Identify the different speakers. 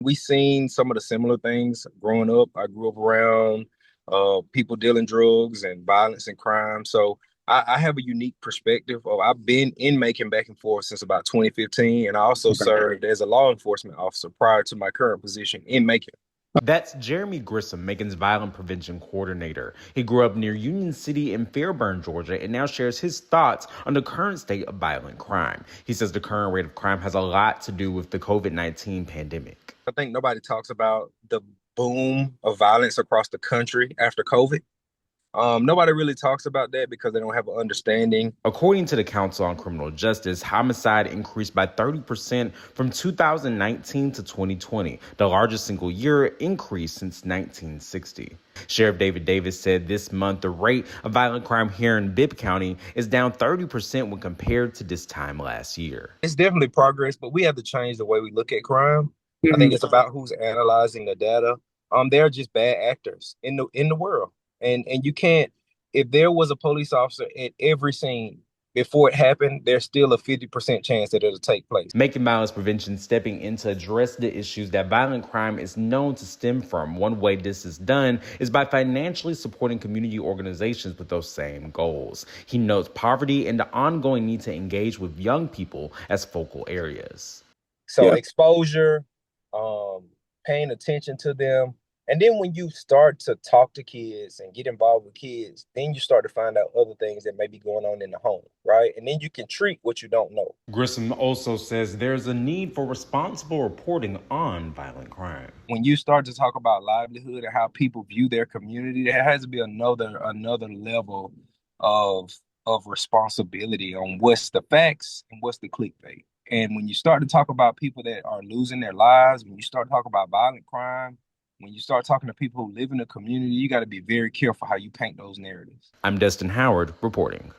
Speaker 1: We seen some of the similar things growing up. I grew up around people dealing drugs and violence and crime. So I have a unique perspective. I've been in Macon back and forth since about 2015, and I also served as a law enforcement officer prior to my current position in Macon.
Speaker 2: That's Jeremy Grissom, Macon's Violence Prevention Coordinator. He grew up near Union City and Fairburn, Georgia, and now shares his thoughts on the current state of violent crime. He says the current rate of crime has a lot to do with the COVID-19 pandemic.
Speaker 1: I think nobody talks about the boom of violence across the country after COVID. Nobody really talks about that because they don't have an understanding.
Speaker 2: According to the Council on Criminal Justice, homicide increased by 30% from 2019 to 2020, the largest single year increase since 1960. Sheriff David Davis said this month the rate of violent crime here in Bibb County is down 30% when compared to this time last year.
Speaker 1: It's definitely progress, but we have to change the way we look at crime. I think it's about who's analyzing the data. They're just bad actors in the world. And you can't, if there was a police officer at every scene before it happened, there's still a 50% chance that it'll take place.
Speaker 2: Macon Violence Prevention stepping in to address the issues that violent crime is known to stem from. One way this is done is by financially supporting community organizations with those same goals. He notes poverty and the ongoing need to engage with young people as focal areas.
Speaker 1: So exposure, paying attention to them. And then when you start to talk to kids and get involved with kids, then you start to find out other things that may be going on in the home, right? And then you can treat what you don't know.
Speaker 2: Grissom also says there's a need for responsible reporting on violent crime.
Speaker 1: When you start to talk about livelihood and how people view their community, there has to be another level of responsibility on what's the facts and what's the clickbait. And when you start to talk about people that are losing their lives, when you start to talk about violent crime, when you start talking to people who live in the community, you got to be very careful how you paint those narratives.
Speaker 2: I'm Destin Howard reporting.